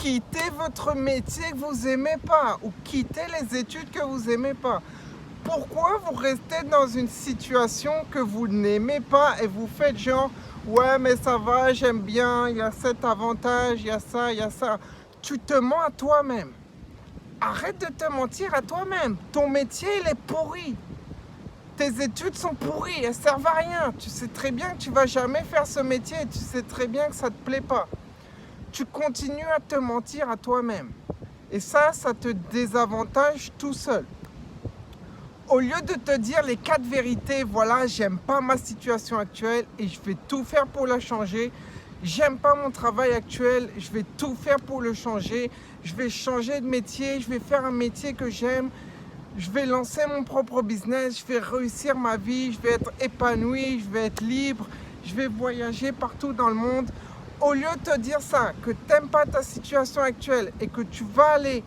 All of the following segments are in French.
quittez votre métier que vous n'aimez pas ou quittez les études que vous n'aimez pas. Pourquoi vous restez dans une situation que vous n'aimez pas et vous faites genre « ouais mais ça va, j'aime bien, il y a cet avantage, il y a ça, il y a ça ». Tu te mens à toi-même. Arrête de te mentir à toi-même. Ton métier, il est pourri. Tes études sont pourries, elles servent à rien. Tu sais très bien que tu vas jamais faire ce métier et tu sais très bien que ça ne te plaît pas. Tu continues à te mentir à toi-même. Et ça te désavantage tout seul. Au lieu de te dire les 4 vérités, voilà, j'aime pas ma situation actuelle et je vais tout faire pour la changer. J'aime pas mon travail actuel, je vais tout faire pour le changer. Je vais changer de métier, je vais faire un métier que j'aime. Je vais lancer mon propre business, je vais réussir ma vie, je vais être épanoui, je vais être libre, je vais voyager partout dans le monde. Au lieu de te dire ça, que tu n'aimes pas ta situation actuelle et que tu vas aller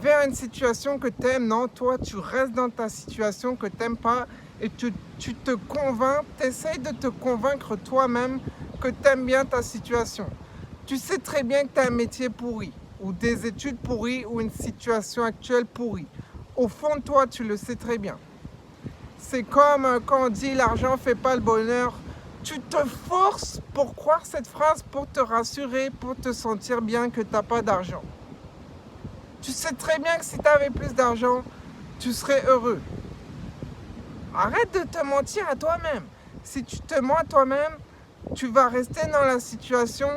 vers une situation que tu aimes, non, toi tu restes dans ta situation que tu n'aimes pas et tu te convaincs, tu essayes de te convaincre toi-même que tu aimes bien ta situation. Tu sais très bien que tu as un métier pourri ou des études pourries ou une situation actuelle pourrie. Au fond de toi, tu le sais très bien. C'est comme quand on dit l'argent ne fait pas le bonheur. Tu te forces pour croire cette phrase, pour te rassurer, pour te sentir bien que tu n'as pas d'argent. Tu sais très bien que si tu avais plus d'argent, tu serais heureux. Arrête de te mentir à toi-même. Si tu te mens à toi-même, tu vas rester dans la situation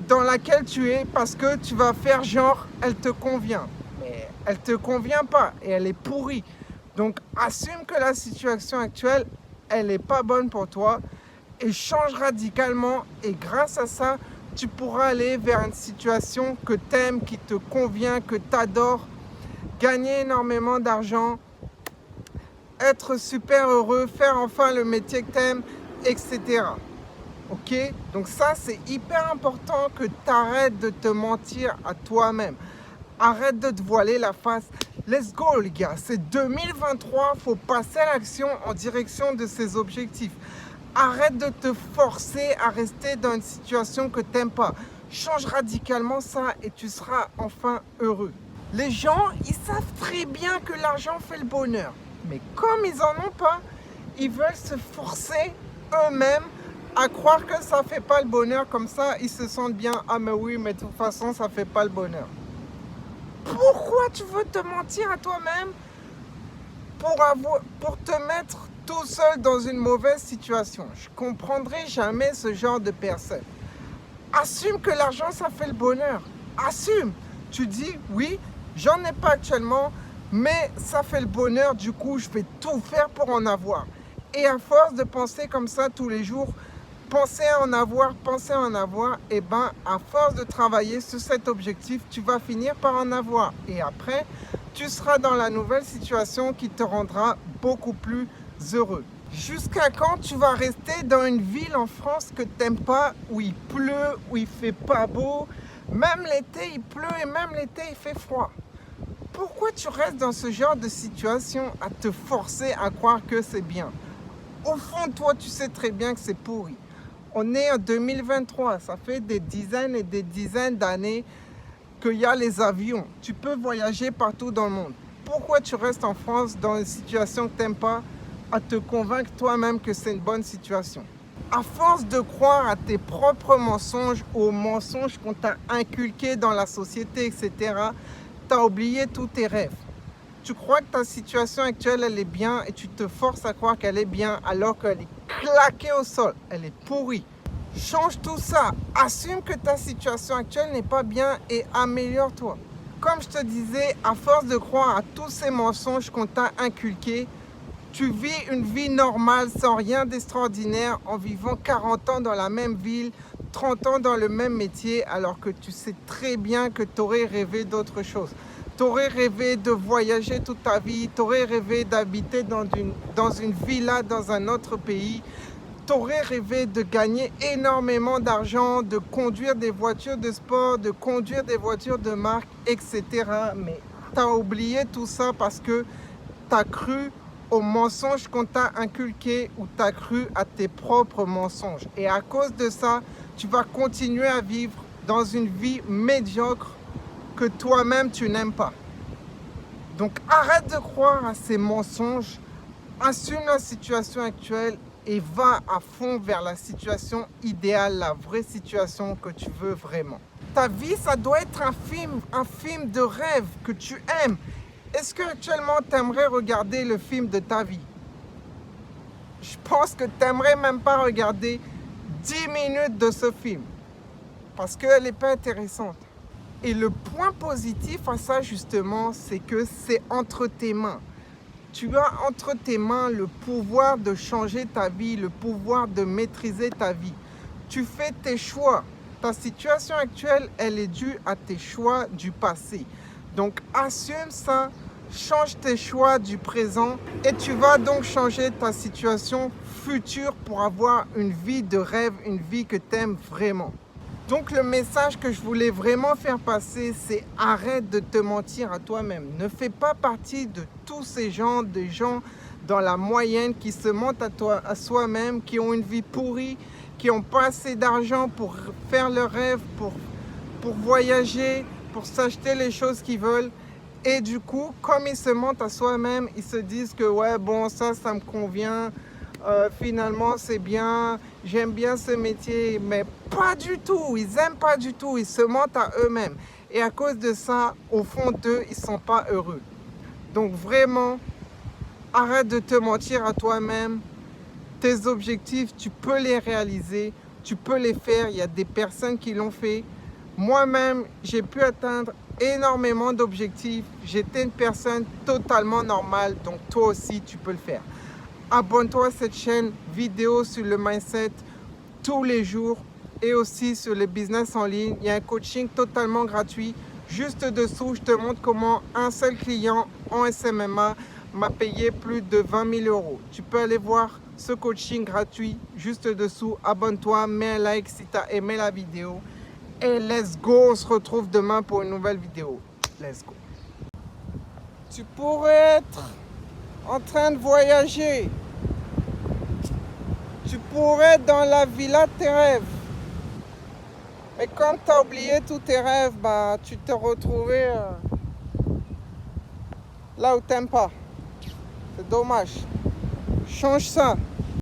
dans laquelle tu es parce que tu vas faire genre, elle te convient. Mais elle ne te convient pas et elle est pourrie. Donc assume que la situation actuelle, elle n'est pas bonne pour toi et change radicalement. Et grâce à ça, tu pourras aller vers une situation que tu aimes, qui te convient, que tu adores, gagner énormément d'argent, être super heureux, faire enfin le métier que tu aimes, etc. Ok? Donc ça, c'est hyper important que tu arrêtes de te mentir à toi-même. Arrête de te voiler la face. Let's go les gars, c'est 2023, il faut passer à l'action en direction de ses objectifs. Arrête de te forcer à rester dans une situation que tu n'aimes pas. Change radicalement ça et tu seras enfin heureux. Les gens, ils savent très bien que l'argent fait le bonheur. Mais comme ils n'en ont pas, ils veulent se forcer eux-mêmes à croire que ça ne fait pas le bonheur. Comme ça, ils se sentent bien. Ah mais oui, mais de toute façon, ça ne fait pas le bonheur. Pourquoi tu veux te mentir à toi-même pour te mettre tout seul dans une mauvaise situation? Je ne comprendrai jamais ce genre de personne. Assume que l'argent, ça fait le bonheur. Assume. Tu dis, oui, j'en ai pas actuellement, mais ça fait le bonheur. Du coup, je vais tout faire pour en avoir. Et à force de penser comme ça tous les jours, penser à en avoir, et ben à force de travailler sur cet objectif, tu vas finir par en avoir. Et après, tu seras dans la nouvelle situation qui te rendra beaucoup plus heureux. Jusqu'à quand tu vas rester dans une ville en France que tu n'aimes pas, où il pleut, où il fait pas beau, même l'été il pleut et même l'été il fait froid? Pourquoi tu restes dans ce genre de situation à te forcer à croire que c'est bien? Au fond de toi, tu sais très bien que c'est pourri. On est en 2023, ça fait des dizaines et des dizaines d'années qu'il y a les avions. Tu peux voyager partout dans le monde. Pourquoi tu restes en France dans une situation que tu n'aimes pas, à te convaincre toi-même que c'est une bonne situation? À force de croire à tes propres mensonges, aux mensonges qu'on t'a inculqués dans la société, etc., tu as oublié tous tes rêves. Tu crois que ta situation actuelle, elle est bien et tu te forces à croire qu'elle est bien alors qu'elle est claquée au sol, elle est pourrie. Change tout ça, assume que ta situation actuelle n'est pas bien et améliore-toi. Comme je te disais, à force de croire à tous ces mensonges qu'on t'a inculqués, tu vis une vie normale sans rien d'extraordinaire en vivant 40 ans dans la même ville, 30 ans dans le même métier, alors que tu sais très bien que tu aurais rêvé d'autre chose. Tu aurais rêvé de voyager toute ta vie, tu aurais rêvé d'habiter dans une villa dans un autre pays, tu aurais rêvé de gagner énormément d'argent, de conduire des voitures de sport, de conduire des voitures de marque, etc. Mais tu as oublié tout ça parce que tu as cru aux mensonges qu'on t'a inculqués ou tu as cru à tes propres mensonges. Et à cause de ça, tu vas continuer à vivre dans une vie médiocre que toi-même tu n'aimes pas. Donc arrête de croire à ces mensonges, assume la situation actuelle et va à fond vers la situation idéale, la vraie situation que tu veux vraiment. Ta vie, ça doit être un film de rêve que tu aimes. Est-ce que actuellement tu aimerais regarder le film de ta vie? Je pense que tu n'aimerais même pas regarder 10 minutes de ce film parce qu'elle n'est pas intéressante. Et le point positif à ça justement, c'est que c'est entre tes mains. Tu as entre tes mains le pouvoir de changer ta vie, le pouvoir de maîtriser ta vie. Tu fais tes choix. Ta situation actuelle, elle est due à tes choix du passé. Donc assume ça, change tes choix du présent et tu vas donc changer ta situation future pour avoir une vie de rêve, une vie que tu aimes vraiment. Donc le message que je voulais vraiment faire passer, c'est arrête de te mentir à toi-même. Ne fais pas partie de tous ces gens, des gens dans la moyenne qui se mentent à soi-même, qui ont une vie pourrie, qui n'ont pas assez d'argent pour faire leurs rêves, pour voyager, pour s'acheter les choses qu'ils veulent. Et du coup, comme ils se mentent à soi-même, ils se disent que ouais, bon, ça me convient. Finalement c'est bien, j'aime bien ce métier, mais pas du tout, ils n'aiment pas du tout, ils se mentent à eux-mêmes et à cause de ça, au fond d'eux, ils ne sont pas heureux. Donc vraiment, arrête de te mentir à toi-même. Tes objectifs, tu peux les réaliser, tu peux les faire, il y a des personnes qui l'ont fait. Moi-même, j'ai pu atteindre énormément d'objectifs, j'étais une personne totalement normale, donc toi aussi tu peux le faire. Abonne-toi à cette chaîne vidéo sur le mindset tous les jours et aussi sur le business en ligne. Il y a un coaching totalement gratuit. Juste dessous, je te montre comment un seul client en SMMA m'a payé plus de 20 000 euros. Tu peux aller voir ce coaching gratuit juste dessous. Abonne-toi, mets un like si tu as aimé la vidéo. Et let's go, on se retrouve demain pour une nouvelle vidéo. Let's go. Tu pourrais être en train de voyager. Tu pourrais être dans la villa de tes rêves. Mais comme tu as oublié tous tes rêves, bah, tu te retrouvais là où tu n'aimes pas. C'est dommage. Change ça.